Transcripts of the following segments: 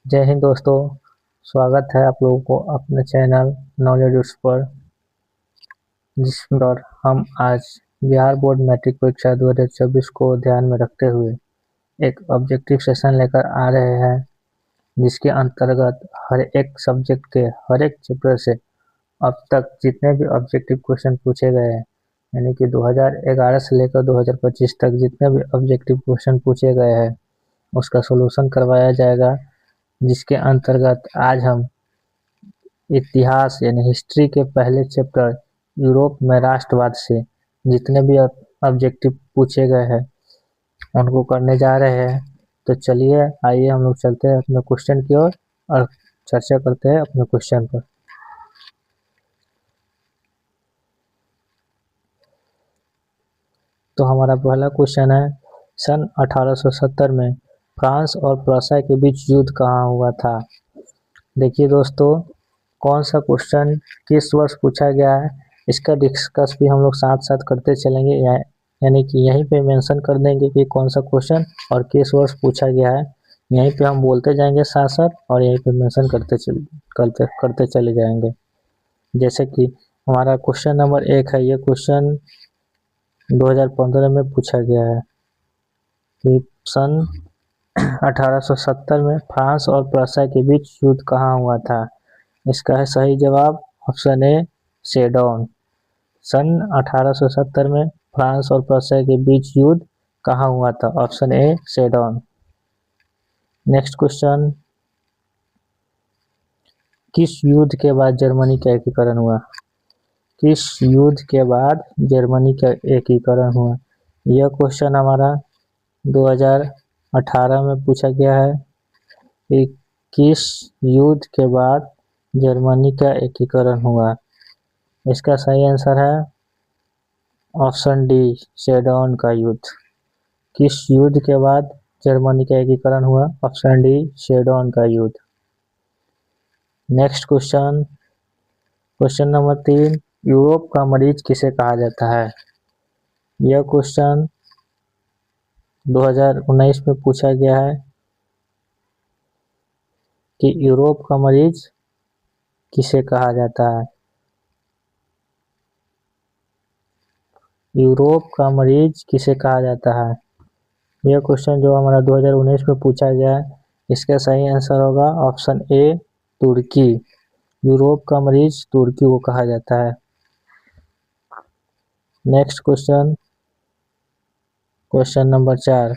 जय हिंद दोस्तों। स्वागत है आप लोगों को अपने चैनल नॉलेज उट्स पर, जिस पर हम आज बिहार बोर्ड मैट्रिक परीक्षा 2024 को ध्यान में रखते हुए एक ऑब्जेक्टिव सेशन लेकर आ रहे हैं, जिसके अंतर्गत हर एक सब्जेक्ट के हर एक चैप्टर से अब तक जितने भी ऑब्जेक्टिव क्वेश्चन पूछे गए हैं, यानी कि 2011 से लेकर 2025 तक जितने भी ऑब्जेक्टिव क्वेश्चन पूछे गए हैं उसका सॉल्यूशन करवाया जाएगा। जिसके अंतर्गत आज हम इतिहास यानी हिस्ट्री के पहले चैप्टर यूरोप में राष्ट्रवाद से जितने भी ऑब्जेक्टिव पूछे गए हैं उनको करने जा रहे हैं। तो चलिए आइए हम लोग चलते हैं अपने क्वेश्चन की ओर और चर्चा करते हैं अपने क्वेश्चन पर। तो हमारा पहला क्वेश्चन है, सन 1870 में फ्रांस और प्रूसिया के बीच युद्ध कहाँ हुआ था। देखिए दोस्तों, कौन सा क्वेश्चन किस वर्ष पूछा गया है इसका डिस्कस भी हम लोग साथ साथ करते चलेंगे, यानी कि यहीं पे मेंशन कर देंगे कि कौन सा क्वेश्चन और किस वर्ष पूछा गया है। यहीं पे हम बोलते जाएंगे साथ साथ और यहीं पे मेंशन करते चले जाएंगे। जैसे कि हमारा क्वेश्चन नंबर 1 है, ये क्वेश्चन 2015 में पूछा गया है कि सन 1870 में फ्रांस और प्रूसिया के बीच युद्ध कहाँ हुआ था। इसका है सही जवाब ऑप्शन ए, सेडोन। सन 1870 में फ्रांस और प्रूसिया के बीच युद्ध कहाँ हुआ था, ऑप्शन ए, सेडोन। नेक्स्ट क्वेश्चन, किस युद्ध के बाद जर्मनी का एकीकरण हुआ। किस युद्ध के बाद जर्मनी का एकीकरण हुआ। यह क्वेश्चन हमारा 2018 में पूछा गया है कि किस युद्ध के बाद जर्मनी का एकीकरण हुआ। इसका सही आंसर है ऑप्शन डी, सेडोन का युद्ध। किस युद्ध के बाद जर्मनी का एकीकरण हुआ, ऑप्शन डी, सेडोन का युद्ध। Next question, question number 3, Europe का मरीज किसे कहा जाता है। यह क्वेश्चन 2019 में पूछा गया है कि यूरोप का मरीज किसे कहा जाता है। यूरोप का मरीज किसे कहा जाता है। यह क्वेश्चन जो हमारा 2019 में पूछा गया है, इसका सही आंसर होगा ऑप्शन ए, तुर्की। यूरोप का मरीज तुर्की को कहा जाता है। Next question, question number 4,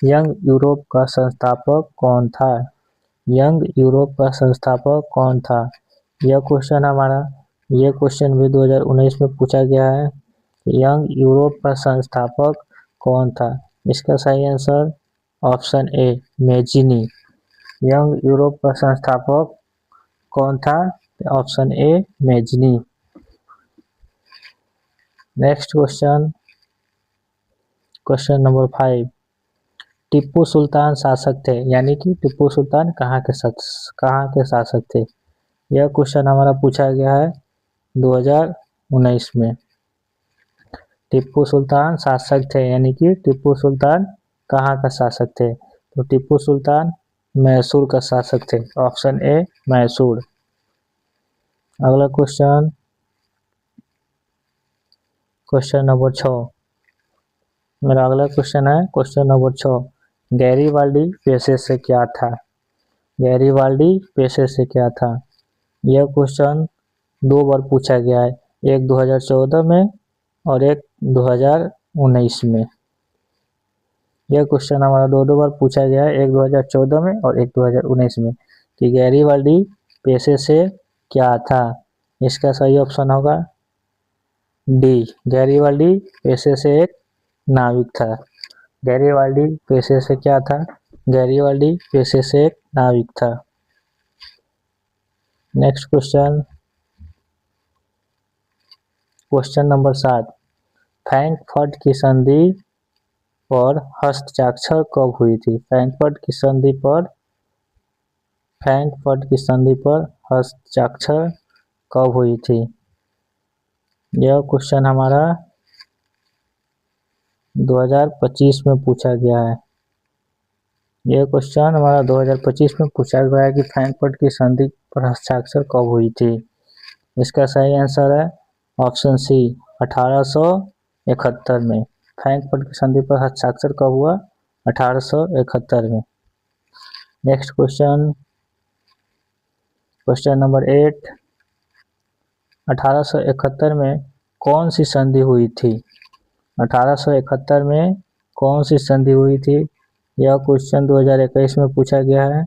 young Europe का संस्थापक कौन था। यंग यूरोप का संस्थापक कौन था। यह क्वेश्चन भी 2019 में पूछा गया है। यंग यूरोप का संस्थापक कौन था। इसका सही answer option A, Mazzini. Young Europe का संस्थापक कौन था, option A, Mazzini. Next question, question number 5, Tipu Sultan शासक थे, यानी कि टीपू सुल्तान कहाँ के शासक थे। यह क्वेश्चन हमारा पूछा गया है 2019 में। टीपू सुल्तान शासक थे, यानी कि टीपू सुल्तान कहाँ का शासक थे। तो टीपू सुल्तान मैसूर का शासक थे, ऑप्शन ए, मैसूर। अगला क्वेश्चन, क्वेश्चन नंबर 6, मेरा अगला क्वेश्चन है क्वेश्चन नंबर 6, गैरीबाल्डी पेशे से क्या था। गैरीबाल्डी पेशे से क्या था। यह क्वेश्चन 2 बार पूछा गया है, एक 2014 में और एक 2019 में। यह क्वेश्चन हमारा दो बार पूछा गया है, एक 2014 में और एक 2019 में, कि गैरीबाल्डी पेशे से क्या था। इसका सही ऑप्शन होगा डी, गैरीबाल्डी पेशे से एक नाविक था। गैरीबाल्डी पेशे से क्या था, गैरीबाल्डी पेशे से एक नाविक था। Next question, question number 7, Frankfurt की संधि पर हस्ताक्षर कब हुई थी। फ्रैंकफर्ट की संधि पर हस्ताक्षर कब हुई थी। यह क्वेश्चन हमारा 2025 में पूछा गया है। यह क्वेश्चन हमारा 2025 में पूछा गया है कि फ्रैंकफर्ट की संधि पर हस्ताक्षर कब हुई थी। इसका सही आंसर है ऑप्शन सी 1871 में। फ्रैंकफर्ट की संधि पर हस्ताक्षर कब हुआ? 1871 में। नेक्स्ट क्वेश्चन, क्वेश्चन नंबर 8, 1871 में कौन सी संधि हुई थी? 1871 में कौन सी संधि हुई थी? यह क्वेश्चन 2021 में पूछा गया है।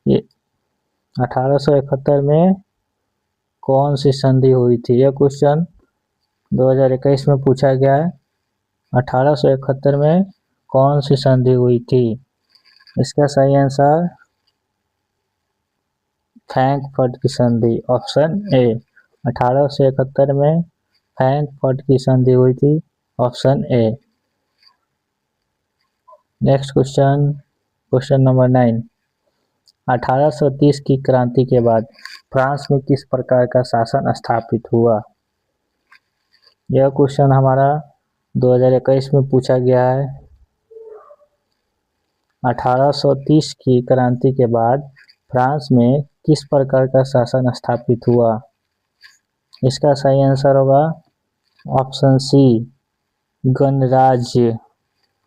ये 1871 में कौन सी संधि हुई थी? यह क्वेश्चन 2021 में पूछा गया है। 1871 में कौन सी संधि हुई थी? इसका सही आंसर फ्रैंकफर्ट की संधि, ऑप्शन ए। 1871 में फ्रैंकफर्ट की संधि हुई थी, option A. Next question, question number 9, 1830 की क्रांति के बाद फ्रांस में किस प्रकार का शासन स्थापित हुआ? यह क्वेश्चन हमारा 2021 में पूछा गया है। 1830 की क्रांति के बाद फ्रांस में किस प्रकार का शासन स्थापित हुआ? इसका सही आंसर होगा ऑप्शन सी गणराज्य,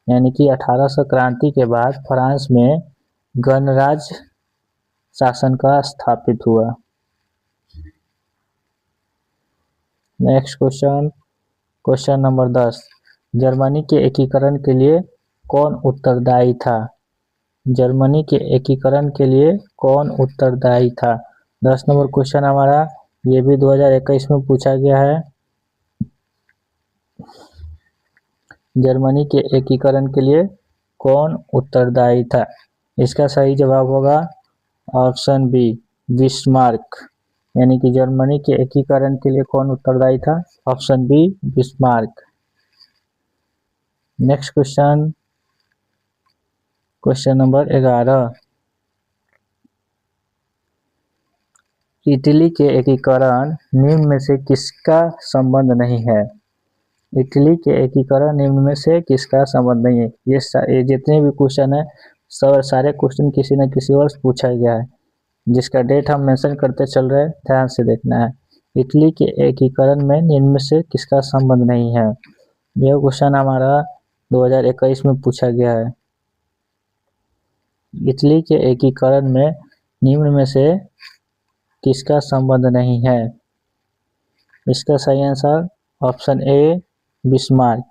यानी कि 1800 क्रांति के बाद फ्रांस में गणराज्य शासन का स्थापित हुआ। Next question, question number 10, Germany के एकीकरण के लिए कौन उत्तरदायी था? जर्मनी के एकीकरण के लिए कौन उत्तरदायी था? 10 नंबर क्वेश्चन हमारा, ये भी 2021 में पूछा गया है। जर्मनी के एकीकरण के लिए कौन उत्तरदायी था? इसका सही जवाब होगा ऑप्शन बी बिस्मार्क, यानी कि जर्मनी के एकीकरण के लिए कौन उत्तरदायी था? Option B Bismarck. Next question, question number 11, Italy के एकीकरण निम्न में से किसका संबंध नहीं है? इटली के एकीकरण निम्न में से किसका संबंध नहीं है? ये जितने भी क्वेश्चन है सारे क्वेश्चन किसी न किसी वर्ष पूछा गया है, जिसका डेट हम मेंशन करते चल रहे हैं, ध्यान से देखना है। इटली के एकीकरण में निम्न में से किसका संबंध नहीं है? यह क्वेश्चन हमारा 2021 में पूछा गया है। इटली के एकीकरण में निम्न में से किसका संबंध नहीं है? इसका सही आंसर ऑप्शन ए बिस्मार्क।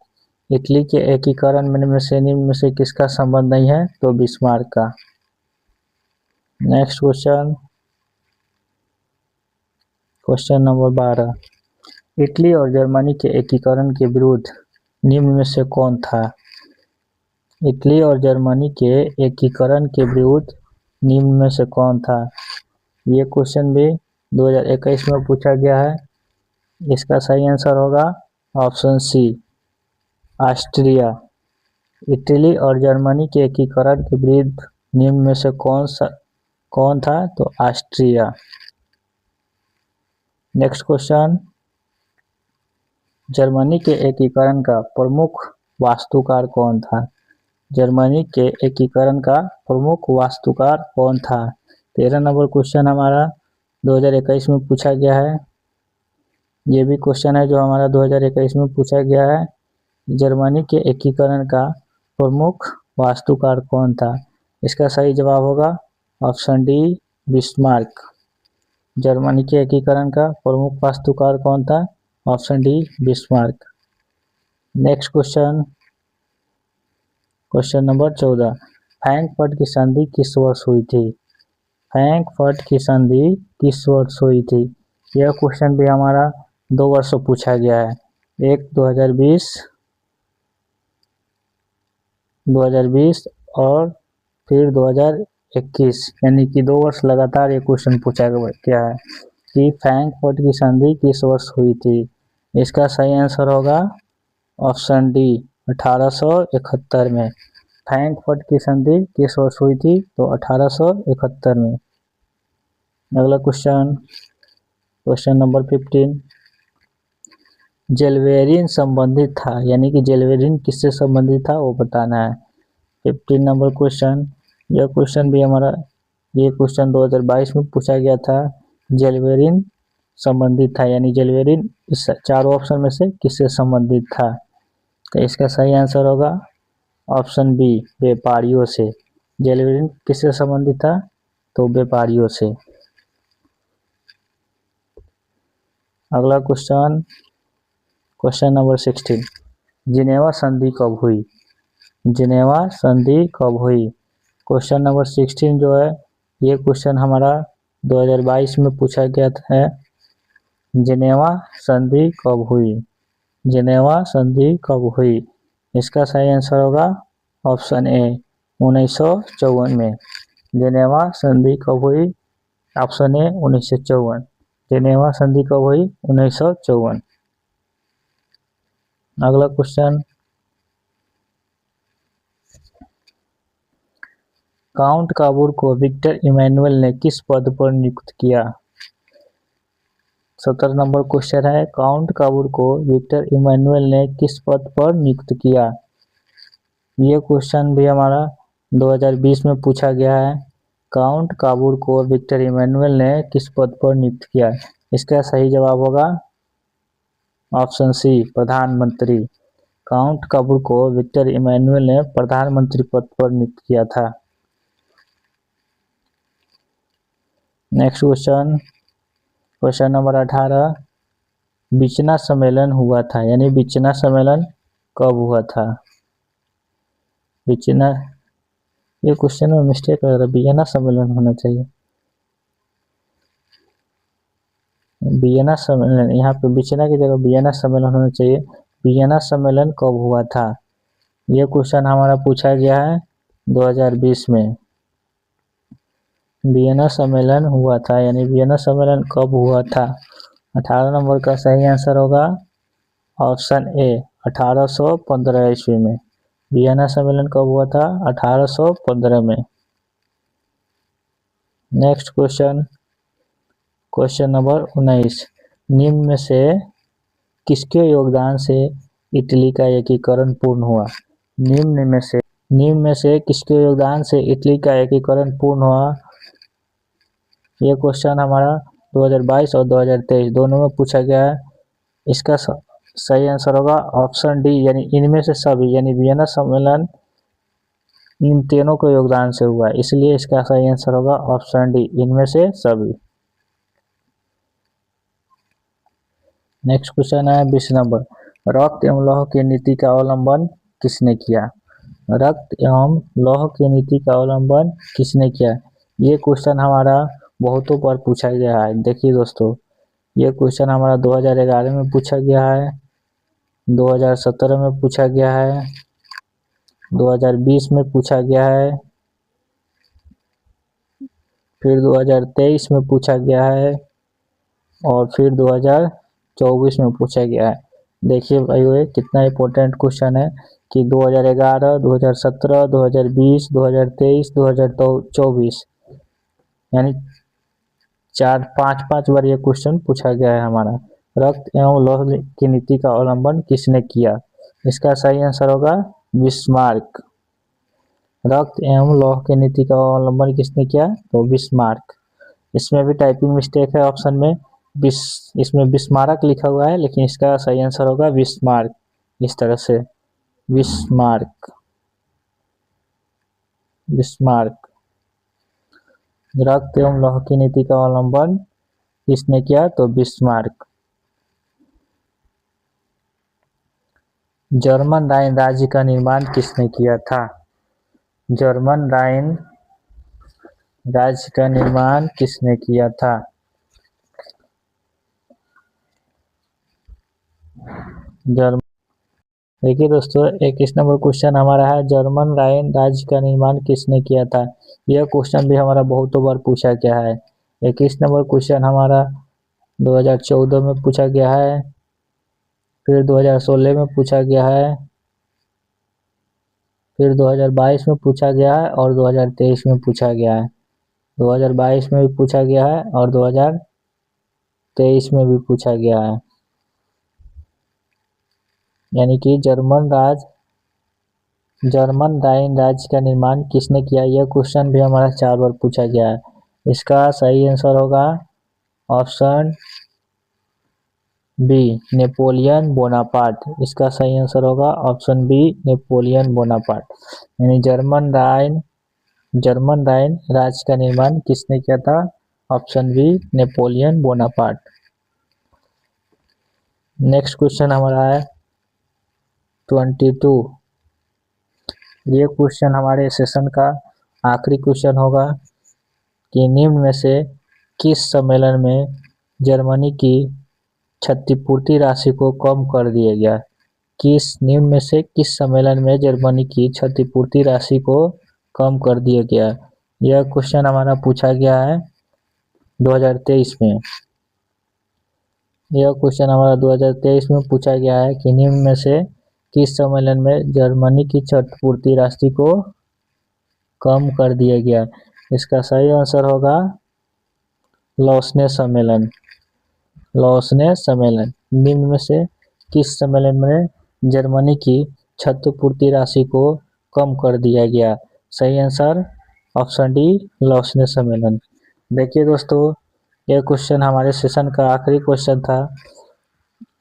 इटली के एकीकरण में से निम्न में से किसका संबंध नहीं है? तो बिस्मार्क का। Next question, question number 12, Italy और जर्मनी के एकीकरण के विरुद्ध निम्न में से कौन था? इटली और जर्मनी के एकीकरण के विरुद्ध निम्न में से कौन था? ये क्वेश्चन भी 2021 में पूछा गया है। इसका सही आंसर होगा ऑप्शन सी ऑस्ट्रिया। इटली और जर्मनी के एकीकरण के विरुद्ध निम्न में से कौन था? तो ऑस्ट्रिया। नेक्स्ट क्वेश्चन, जर्मनी के एकीकरण का प्रमुख वास्तुकार कौन था? जर्मनी के एकीकरण का प्रमुख वास्तुकार कौन था? 13 नंबर क्वेश्चन हमारा 2021 में पूछा गया है। ये भी क्वेश्चन है जो हमारा 2021 में पूछा गया है। जर्मनी के एकीकरण का प्रमुख वास्तुकार कौन था? इसका सही जवाब होगा ऑप्शन डी बिस्मार्क। जर्मनी के एकीकरण का प्रमुख वास्तुकार कौन था? Option D Bismarck. Next question, question number 14, Frankfurt की संधि किस वर्ष हुई थी? फ्रैंकफर्ट की संधि किस वर्ष हुई थी? यह क्वेश्चन भी हमारा 2 वर्ष पूछा गया है। एक 2020 और फिर 2021, यानी कि 2 वर्ष लगातार ये क्वेश्चन पूछा गया है कि फ्रैंकफर्ट की संधि किस वर्ष हुई थी। इसका सही आंसर होगा ऑप्शन डी 1871 में। फ्रैंकफर्ट की संधि किस वर्ष हुई थी? तो 1871 में। अगला क्वेश्चन, क्वेश्चन नंबर 15, जेल्वेरिन संबंधित था, यानी कि जेल्वेरिन किससे संबंधित था वो बताना है। 15 नंबर क्वेश्चन, यह क्वेश्चन भी हमारा, ये क्वेश्चन 2022 में पूछा गया था। जेलवेरिन संबंधित था, यानी जेलवेरिन इस चारों ऑप्शन में से किससे संबंधित था? तो इसका सही आंसर होगा ऑप्शन बी, व्यापारियों से। जेलवेरिन किससे संबंधित था? तो व्यापारियों से। अगला क्वेश्चन, क्वेश्चन नंबर 16, जिनेवा संधि कब हुई? जिनेवा संधि कब हुई? क्वेश्चन नंबर 16 जो है, ये क्वेश्चन हमारा 2022 में पूछा गया है। जिनेवा संधि कब हुई? जिनेवा संधि कब हुई? इसका सही आंसर होगा ऑप्शन ए, 1954 में। जिनेवा संधि कब हुई? Option A, 1954। जिनेवा संधि कब हुई? 1954। अगला क्वेश्चन, काउंट काबूर को विक्टर इमैनुअल ने किस पद पर नियुक्त किया? 17 नंबर क्वेश्चन है, काउंट काबूर को विक्टर इमैनुअल ने किस पद पर नियुक्त किया? ये क्वेश्चन भी हमारा 2020 में पूछा गया है। काउंट काबूर को विक्टर इमैनुअल ने किस पद पर नियुक्त किया? इसका सही जवाब होगा ऑप्शन सी, प्रधानमंत्री। काउंट काबूर को विक्टर इमैनुअल ने प्रधानमंत्री पद पर नियुक्त किया था। नेक्स्ट क्वेश्चन, क्वेश्चन नंबर 18, बिचना सम्मेलन हुआ था, यानी बिचना सम्मेलन कब हुआ था? बिचना, ये क्वेश्चन में मिस्टेक लग रहा है, वियना सम्मेलन होना चाहिए। वियना सम्मेलन, यहाँ पे बिचना की जगह वियना सम्मेलन होना चाहिए। वियना सम्मेलन कब हुआ था? ये क्वेश्चन हमारा पूछा गया है 2020 में। वियना सम्मेलन हुआ था, यानी वियना सम्मेलन कब हुआ था? 18 नंबर का सही आंसर होगा ऑप्शन ए, 1815 ईस्वी में। वियना सम्मेलन कब हुआ था? 1815 में। नेक्स्ट क्वेश्चन, क्वेश्चन नंबर 19, निम्न में से किसके योगदान से इटली का एकीकरण पूर्ण हुआ? निम्न में से किसके योगदान से इटली का एकीकरण पूर्ण हुआ? ये क्वेश्चन हमारा 2022 और 2023 दोनों में पूछा गया है। इसका सही आंसर होगा ऑप्शन डी, यानी इनमें से सभी, यानी वियना सम्मेलन इन तीनों के योगदान से हुआ है, इसलिए इसका सही आंसर होगा ऑप्शन डी, इनमें से सभी। नेक्स्ट क्वेश्चन है 20 नंबर, रक्त एवं लौह की नीति का अवलंबन किसने किया? रक्त एवं लौह की नीति का अवलंबन किसने किया? ये क्वेश्चन हमारा बहुतों पर पूछा गया है। देखिए दोस्तों, ये क्वेश्चन हमारा 2011 में पूछा गया है, 2017 में पूछा गया है, 2020 में पूछा गया है, फिर 2023 में पूछा गया है और फिर 2024 में पूछा गया है। देखिए भाई कितना इम्पोर्टेंट क्वेश्चन है कि 2011, 2017, 2020, 2023, 2024, यानी 4-5 बार ये क्वेश्चन पूछा गया है हमारा। रक्त एवं लौह की नीति का अवलंबन किसने किया? इसका सही आंसर होगा बिस्मार्क। रक्त एवं लौह की नीति का अवलंबन किसने किया? तो बिस्मार्क। इसमें भी टाइपिंग मिस्टेक है ऑप्शन में, इसमें बिस्मारक लिखा हुआ है, लेकिन इसका सही आंसर होगा बिस्मार्क। इस तरह से बिस्मार्क, बिस्मार्क। रक्त एवं लौह की नीति का अवलंबन किसने किया? तो बिस्मार्क। जर्मन राइन राज्य का निर्माण किसने किया था? जर्मन राइन राज्य का निर्माण किसने किया था? देखिए दोस्तों, 21 नंबर क्वेश्चन हमारा है, जर्मन राइन राज्य का निर्माण किसने किया था? यह क्वेश्चन भी हमारा बहुतों बार पूछा गया है। 21 नंबर क्वेश्चन हमारा 2014 में पूछा गया है, फिर 2016 में पूछा गया है, फिर 2022 में पूछा गया है और 2023 में पूछा गया है। 2022 में भी पूछा गया है और 2023 में भी पूछा गया है। यानी कि जर्मन राज्य जर्मन राइन राज्य का निर्माण किसने किया? यह क्वेश्चन भी हमारा 4 बार पूछा गया है। इसका सही आंसर होगा ऑप्शन बी, नेपोलियन बोनापार्ट। इसका सही आंसर होगा ऑप्शन बी, नेपोलियन बोनापार्ट। यानी जर्मन राइन राज्य का निर्माण किसने किया था? Option B, Napoleon Bonaparte. Next question हमारा है 22। ये क्वेश्चन हमारे सेशन का आखिरी क्वेश्चन होगा कि निम्न में से किस सम्मेलन में जर्मनी की क्षतिपूर्ति राशि को कम कर दिया गया? निम्न में से किस सम्मेलन में जर्मनी की क्षतिपूर्ति राशि को कम कर दिया गया? यह क्वेश्चन हमारा पूछा गया है 2023 में। यह क्वेश्चन हमारा 2023 में पूछा गया है कि निम्न में से किस सम्मेलन में जर्मनी की क्षतिपूर्ति राशि को कम कर दिया गया? इसका सही आंसर होगा लौसने सम्मेलन। लौसने सम्मेलन। निम्न में से किस सम्मेलन में जर्मनी की क्षतिपूर्ति राशि को कम कर दिया गया? सही आंसर ऑप्शन डी, लौसने सम्मेलन। देखिए दोस्तों, यह क्वेश्चन हमारे सेशन का आखिरी क्वेश्चन था।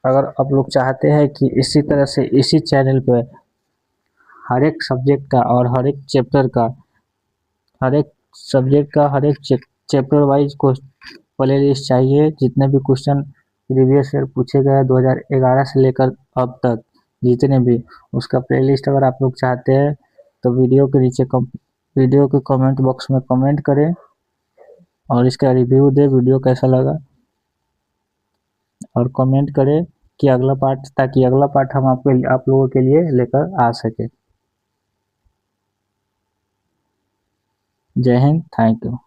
अगर आप लोग चाहते हैं कि इसी तरह से इसी चैनल पर हर एक सब्जेक्ट का और हर एक चैप्टर का हर एक चैप्टर वाइज प्ले लिस्ट चाहिए, जितने भी क्वेश्चन प्रीवियस ईयर पूछे गए 2011 से लेकर अब तक जितने भी, उसका प्लेलिस्ट अगर आप लोग चाहते हैं तो वीडियो के कमेंट बॉक्स में कमेंट करें और इसका रिव्यू दे, वीडियो कैसा लगा, और कमेंट करें कि अगला पार्ट, ताकि अगला पार्ट हम आप लोगों के लिए लेकर आ सके। जय हिंद, थैंक यू।